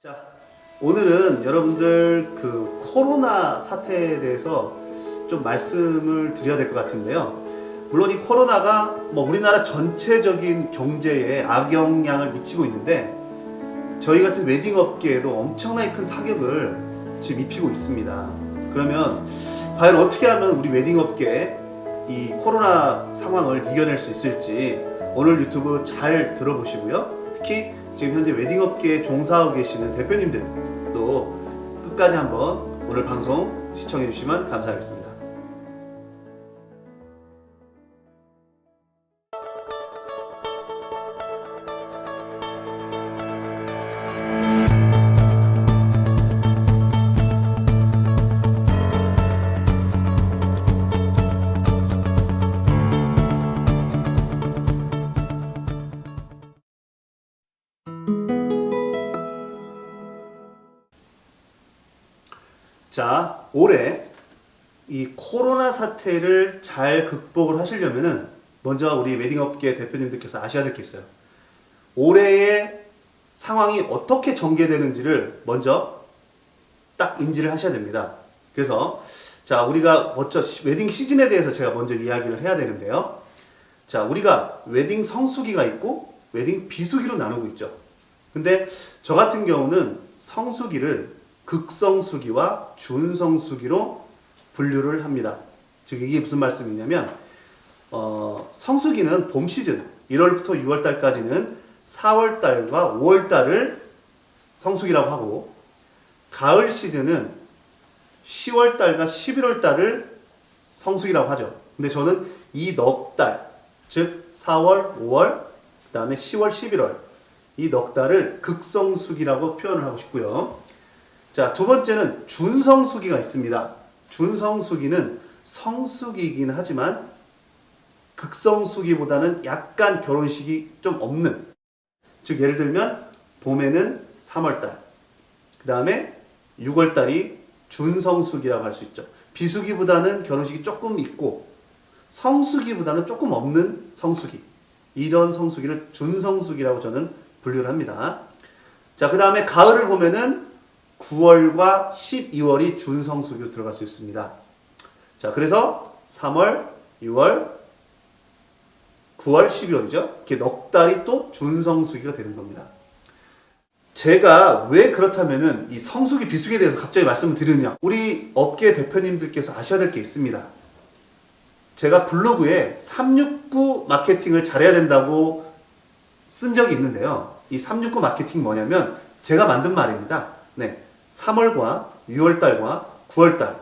자, 오늘은 여러분들 그 코로나 사태에 대해서 좀 말씀을 드려야 될 것 같은데요. 물론 이 코로나가 우리나라 전체적인 경제에 악영향을 미치고 있는데 저희 같은 웨딩 업계에도 엄청나게 큰 타격을 지금 입히고 있습니다. 그러면 과연 어떻게 하면 우리 웨딩 업계에 이 코로나 상황을 이겨낼 수 있을지 오늘 유튜브 잘 들어보시고요. 특히 지금 현재 웨딩 업계에 종사하고 계시는 대표님들도 끝까지 한번 오늘 방송 시청해 주시면 감사하겠습니다. 자, 올해 이 코로나 사태를 잘 극복을 하시려면은 먼저 우리 웨딩업계 대표님들께서 아셔야 될 게 있어요. 올해의 상황이 어떻게 전개되는지를 먼저 딱 인지를 하셔야 됩니다. 그래서 자, 우리가 먼저 웨딩 시즌에 대해서 제가 먼저 이야기를 해야 되는데요. 자, 우리가 웨딩 성수기가 있고 웨딩 비수기로 나누고 있죠. 근데 저 같은 경우는 성수기를 극성수기와 준성수기로 분류를 합니다. 즉 이게 무슨 말씀이냐면 성수기는 봄 시즌 1월부터 6월달까지는 4월달과 5월달을 성수기라고 하고 가을 시즌은 10월달과 11월달을 성수기라고 하죠. 근데 저는 이 넉 달, 즉 4월, 5월, 그 다음에 10월, 11월 이 넉 달을 극성수기라고 표현을 하고 싶고요. 자, 두 번째는 준성수기가 있습니다. 준성수기는 성수기이긴 하지만 극성수기보다는 약간 결혼식이 좀 없는, 즉 예를 들면 봄에는 3월달, 그 다음에 6월달이 준성수기라고 할 수 있죠. 비수기보다는 결혼식이 조금 있고 성수기보다는 조금 없는 성수기, 이런 성수기를 준성수기라고 저는 분류를 합니다. 자, 그 다음에 가을을 보면은 9월과 12월이 준성수기로 들어갈 수 있습니다. 자, 그래서 3월, 6월, 9월, 12월이죠. 이렇게 넉 달이 또 준성수기가 되는 겁니다. 제가 왜 그렇다면은 이 성수기, 비수기에 대해서 갑자기 말씀을 드리느냐. 우리 업계 대표님들께서 아셔야 될 게 있습니다. 제가 블로그에 369 마케팅을 잘해야 된다고 쓴 적이 있는데요. 이 369 마케팅이 뭐냐면 제가 만든 말입니다. 네. 3월과 6월달과 9월달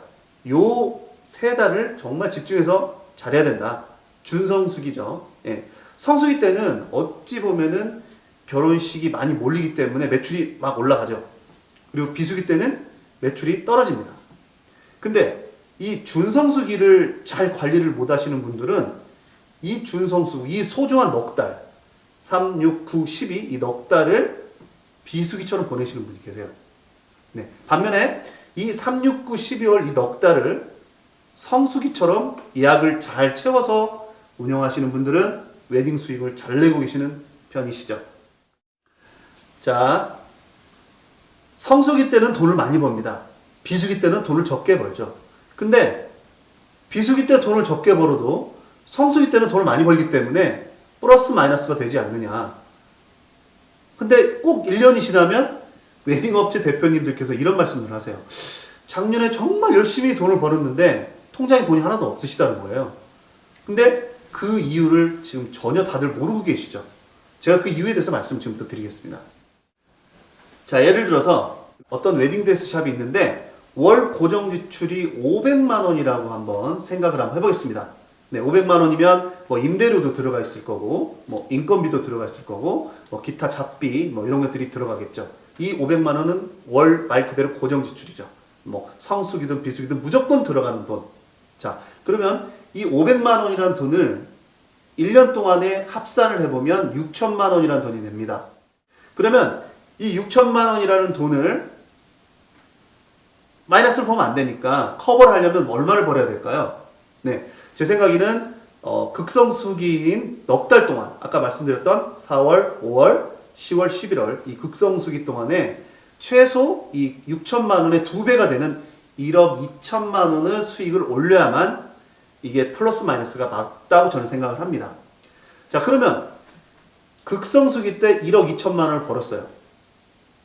요 세 달을 정말 집중해서 잘해야 된다. 준성수기죠. 예. 성수기 때는 어찌 보면은 결혼식이 많이 몰리기 때문에 매출이 막 올라가죠. 그리고 비수기 때는 매출이 떨어집니다. 근데 이 준성수기를 잘 관리를 못 하시는 분들은 이 준성수, 이 소중한 넉 달, 3, 6, 9, 12 이 넉 달을 비수기처럼 보내시는 분이 계세요. 네. 반면에 이 3, 6, 9, 12월 이 넉 달을 성수기처럼 예약을 잘 채워서 운영하시는 분들은 웨딩 수익을 잘 내고 계시는 편이시죠. 자, 성수기 때는 돈을 많이 법니다. 비수기 때는 돈을 적게 벌죠. 근데 비수기 때 돈을 적게 벌어도 성수기 때는 돈을 많이 벌기 때문에 플러스 마이너스가 되지 않느냐. 근데 꼭 1년이 지나면 웨딩업체 대표님들께서 이런 말씀을 하세요. 작년에 정말 열심히 돈을 벌었는데 통장에 돈이 하나도 없으시다는 거예요. 근데 그 이유를 지금 전혀 다들 모르고 계시죠. 제가 그 이유에 대해서 말씀을 지금부터 드리겠습니다. 자, 예를 들어서 어떤 웨딩드레스 샵이 있는데 월 고정 지출이 500만 원이라고 한번 생각을 한번 해보겠습니다. 네, 500만 원이면 임대료도 들어가 있을 거고 인건비도 들어가 있을 거고 기타 잡비 이런 것들이 들어가겠죠. 이 500만 원은 월 말 그대로 고정 지출이죠. 성수기든 비수기든 무조건 들어가는 돈. 자, 그러면 이 500만 원이라는 돈을 1년 동안에 합산을 해보면 6천만 원이라는 돈이 됩니다. 그러면 이 6천만 원이라는 돈을 마이너스를 보면 안 되니까 커버를 하려면 얼마를 벌어야 될까요? 네, 제 생각에는 극성수기인 넉 달 동안 아까 말씀드렸던 4월, 5월, 10월, 11월 이 극성수기 동안에 최소 이 6천만 원의 2배가 되는 1억 2천만 원의 수익을 올려야만 이게 플러스 마이너스가 맞다고 저는 생각을 합니다. 자, 그러면 극성수기 때 1억 2천만 원을 벌었어요.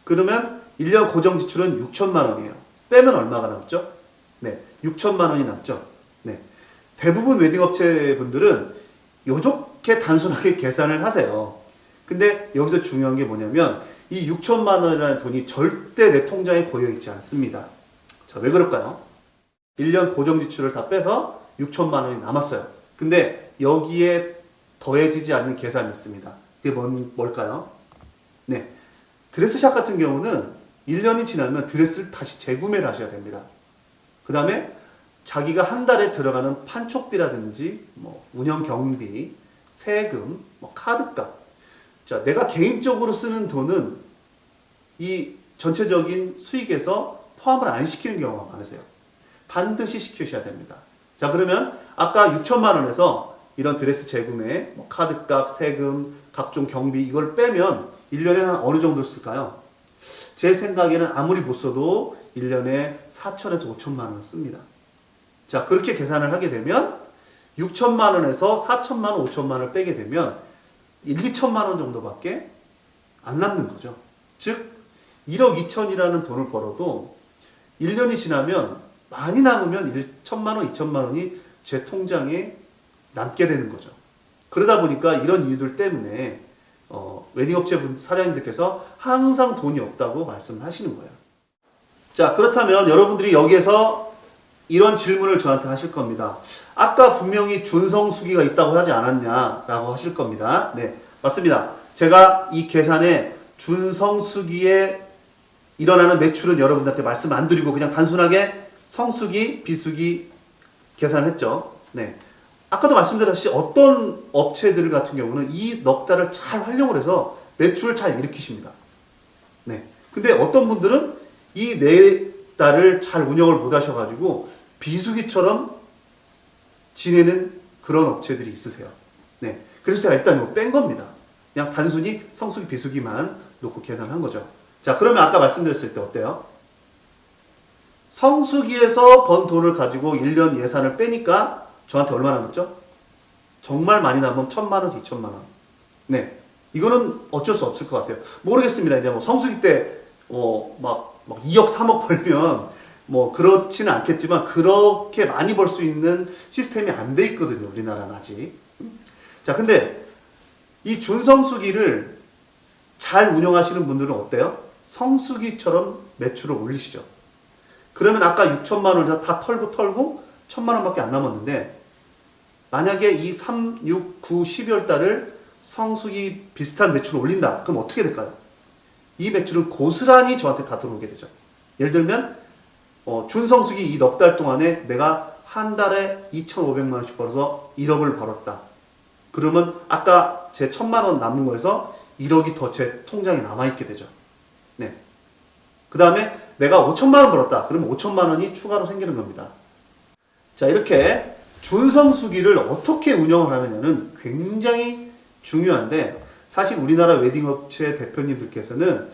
그러면 1년 고정 지출은 6천만 원이에요. 빼면 얼마가 남죠? 네, 6천만 원이 남죠. 네. 대부분 웨딩업체 분들은 요렇게 단순하게 계산을 하세요. 근데 여기서 중요한 게 뭐냐면 이 6천만 원이라는 돈이 절대 내 통장에 고여있지 않습니다. 자, 왜 그럴까요? 1년 고정 지출을 다 빼서 6천만 원이 남았어요. 근데 여기에 더해지지 않는 계산이 있습니다. 그게 뭘까요? 네. 드레스샵 같은 경우는 1년이 지나면 드레스를 다시 재구매를 하셔야 됩니다. 그 다음에 자기가 한 달에 들어가는 판촉비라든지 뭐 운영 경비, 세금, 뭐 카드값. 자, 내가 개인적으로 쓰는 돈은 이 전체적인 수익에서 포함을 안 시키는 경우가 많으세요. 반드시 시키셔야 됩니다. 자, 그러면 아까 6천만 원에서 이런 드레스 재구매, 뭐 카드값, 세금, 각종 경비 이걸 빼면 1년에 한 어느 정도 쓸까요? 제 생각에는 아무리 못 써도 1년에 4천에서 5천만 원 씁니다. 자, 그렇게 계산을 하게 되면 6천만 원에서 4천만 원, 5천만 원을 빼게 되면 1, 2천만 원 정도밖에 안 남는 거죠. 즉 1억 2천이라는 돈을 벌어도 1년이 지나면 많이 남으면 1천만 원, 2천만 원이 제 통장에 남게 되는 거죠. 그러다 보니까 이런 이유들 때문에 웨딩업체 사장님들께서 항상 돈이 없다고 말씀을 하시는 거예요. 자, 그렇다면 여러분들이 여기에서 이런 질문을 저한테 하실 겁니다. 아까 분명히 준성수기가 있다고 하지 않았냐라고 하실 겁니다. 네, 맞습니다. 제가 이 계산에 준성수기에 일어나는 매출은 여러분들한테 말씀 안 드리고 그냥 단순하게 성수기, 비수기 계산했죠. 네. 아까도 말씀드렸듯이 어떤 업체들 같은 경우는 이 넉 달을 잘 활용을 해서 매출을 잘 일으키십니다. 네. 근데 어떤 분들은 이 네 달을 잘 운영을 못 하셔가지고 비수기처럼 지내는 그런 업체들이 있으세요. 네. 그래서 제가 일단 이거 뺀 겁니다. 그냥 단순히 성수기, 비수기만 놓고 계산한 거죠. 자, 그러면 아까 말씀드렸을 때 어때요? 성수기에서 번 돈을 가지고 1년 예산을 빼니까 저한테 얼마 남았죠? 정말 많이 남으면 1,000만 원에서 2,000만 원. 네. 이거는 어쩔 수 없을 것 같아요. 모르겠습니다. 이제 뭐 성수기 때, 막 2억, 3억 벌면 뭐 그렇지는 않겠지만 그렇게 많이 벌 수 있는 시스템이 안 돼 있거든요. 우리나라는 아직. 자, 근데 이 준성수기를 잘 운영하시는 분들은 어때요? 성수기처럼 매출을 올리시죠. 그러면 아까 6천만 원에서 다 털고 1,000만 원밖에 안 남았는데 만약에 이 3, 6, 9, 12월 달을 성수기 비슷한 매출을 올린다. 그럼 어떻게 될까요? 이 매출은 고스란히 저한테 다 들어오게 되죠. 예를 들면 준성수기 이 넉 달 동안에 내가 한 달에 2,500만 원씩 벌어서 1억을 벌었다. 그러면 아까 제 1,000만 원 남은 거에서 1억이 더 제 통장에 남아있게 되죠. 네. 그 다음에 내가 5천만 원 벌었다. 그러면 5천만 원이 추가로 생기는 겁니다. 자, 이렇게 준성수기를 어떻게 운영을 하느냐는 굉장히 중요한데 사실 우리나라 웨딩업체 대표님들께서는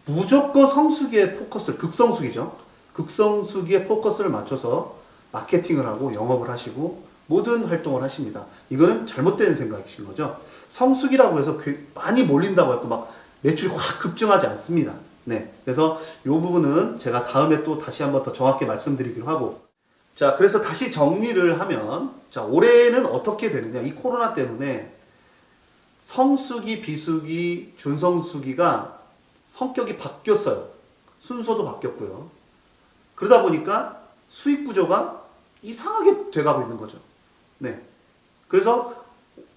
무조건 성수기에 포커스를, 극성수기죠. 극성수기에 포커스를 맞춰서 마케팅을 하고 영업을 하시고 모든 활동을 하십니다. 이거는 잘못된 생각이신 거죠. 성수기라고 해서 많이 몰린다고 해서 막 매출이 확 급증하지 않습니다. 네. 그래서 이 부분은 제가 다음에 또 다시 한번 더 정확히 말씀드리기로 하고. 자, 그래서 다시 정리를 하면, 자, 올해는 어떻게 되느냐. 이 코로나 때문에 성수기, 비수기, 준성수기가 성격이 바뀌었어요. 순서도 바뀌었고요. 그러다 보니까 수익 구조가 이상하게 돼가고 있는 거죠. 네. 그래서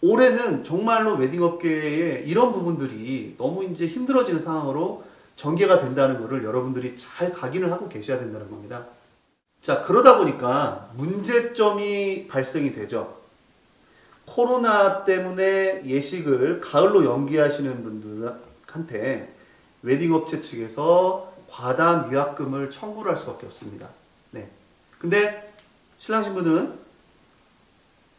올해는 정말로 웨딩업계에 이런 부분들이 너무 이제 힘들어지는 상황으로 전개가 된다는 것을 여러분들이 잘 각인을 하고 계셔야 된다는 겁니다. 자, 그러다 보니까 문제점이 발생이 되죠. 코로나 때문에 예식을 가을로 연기하시는 분들한테 웨딩업체 측에서 과다한 위약금을 청구를 할 수밖에 없습니다. 네. 근데 신랑 신부는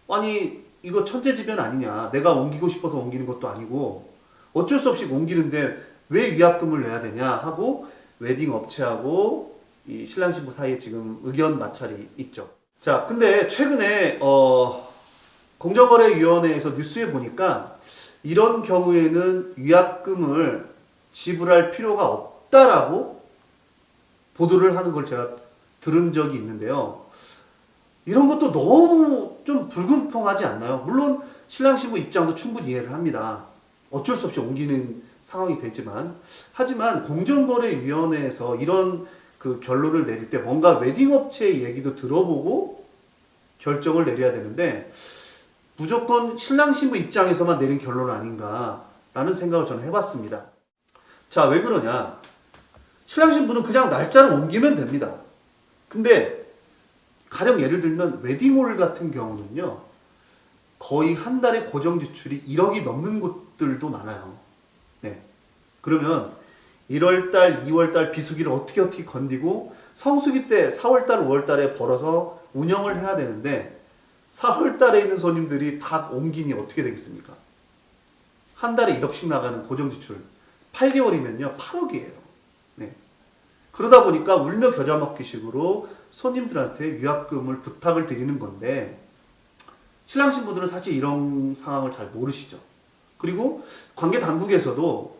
아니 이거 천재지변 아니냐, 내가 옮기고 싶어서 옮기는 것도 아니고 어쩔 수 없이 옮기는데 왜 위약금을 내야 되냐 하고 웨딩 업체하고 이 신랑 신부 사이에 지금 의견 마찰이 있죠. 자, 근데 최근에 공정거래위원회에서 뉴스에 보니까 이런 경우에는 위약금을 지불할 필요가 없다라고 보도를 하는 걸 제가 들은 적이 있는데요. 이런 것도 너무 좀 불공평하지 않나요? 물론 신랑 신부 입장도 충분히 이해를 합니다. 어쩔 수 없이 옮기는 상황이 되지만, 하지만 공정거래위원회에서 이런 그 결론을 내릴 때 뭔가 웨딩업체의 얘기도 들어보고 결정을 내려야 되는데 무조건 신랑 신부 입장에서만 내린 결론 아닌가라는 생각을 저는 해봤습니다. 자, 왜 그러냐? 신랑 신부는 그냥 날짜를 옮기면 됩니다. 근데 가령 예를 들면 웨딩홀 같은 경우는요, 거의 한 달에 고정 지출이 1억이 넘는 곳들도 많아요. 네. 그러면 1월달, 2월달 비수기를 어떻게 건디고 성수기 때 4월달, 5월달에 벌어서 운영을 해야 되는데 4월달에 있는 손님들이 다 옮기니 어떻게 되겠습니까? 한 달에 1억씩 나가는 고정 지출 8개월이면요 8억이에요. 네. 그러다 보니까 울며 겨자 먹기식으로 손님들한테 위약금을 부탁을 드리는 건데 신랑 신부들은 사실 이런 상황을 잘 모르시죠. 그리고 관계 당국에서도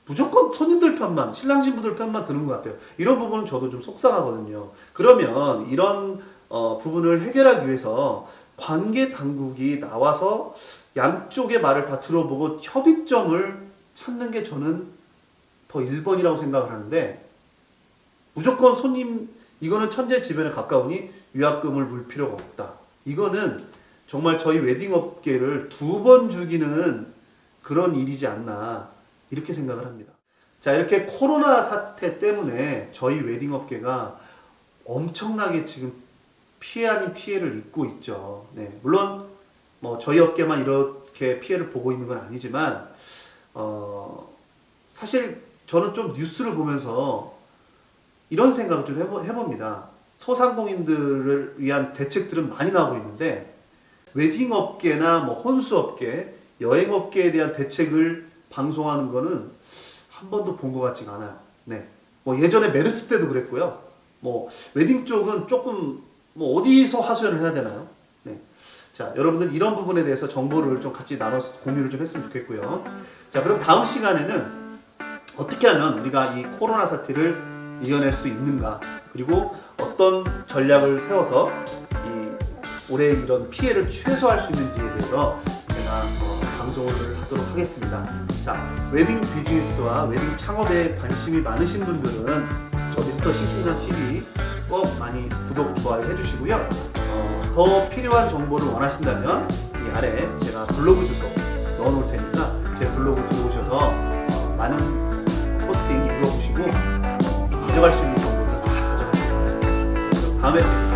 무조건 손님들 편만, 신랑 신부들 편만 드는 것 같아요. 이런 부분은 저도 좀 속상하거든요. 그러면 이런 부분을 해결하기 위해서 관계 당국이 나와서 양쪽의 말을 다 들어보고 협의점을 찾는 게 저는 더 1번이라고 생각을 하는데, 무조건 손님, 이거는 천재지변에 가까우니 위약금을 물 필요가 없다. 이거는 정말 저희 웨딩업계를 2번 죽이는 그런 일이지 않나 이렇게 생각을 합니다. 자, 이렇게 코로나 사태 때문에 저희 웨딩업계가 엄청나게 지금 피해 아닌 피해를 입고 있죠. 네, 물론 뭐 저희 업계만 이렇게 피해를 보고 있는 건 아니지만 사실 저는 좀 뉴스를 보면서 이런 생각을 좀 해봅니다. 소상공인들을 위한 대책들은 많이 나오고 있는데 웨딩업계나 뭐 혼수업계, 여행업계에 대한 대책을 방송하는 거는 한 번도 본 것 같지가 않아요. 네. 뭐 예전에 메르스 때도 그랬고요. 뭐 웨딩 쪽은 조금 뭐 어디서 하소연을 해야 되나요? 네. 자, 여러분들 이런 부분에 대해서 정보를 좀 같이 나눠서 공유를 좀 했으면 좋겠고요. 자, 그럼 다음 시간에는 어떻게 하면 우리가 이 코로나 사태를 이겨낼 수 있는가, 그리고 어떤 전략을 세워서 이 올해 이런 피해를 최소화할 수 있는지에 대해서 제가 방송을 하도록 하겠습니다. 자, 웨딩 비즈니스와 웨딩 창업에 관심이 많으신 분들은 저 미스터 싱싱남 TV 꼭 많이 구독, 좋아요 해주시고요. 더 필요한 정보를 원하신다면 이 아래 제가 블로그 주소 넣어놓을 테니까 제 블로그 들어오셔서 많은 포스팅 읽어보시고 가져갈 수 있는 정보들 다 가져가시기 바랍니다. 다음에 뵙겠습니다.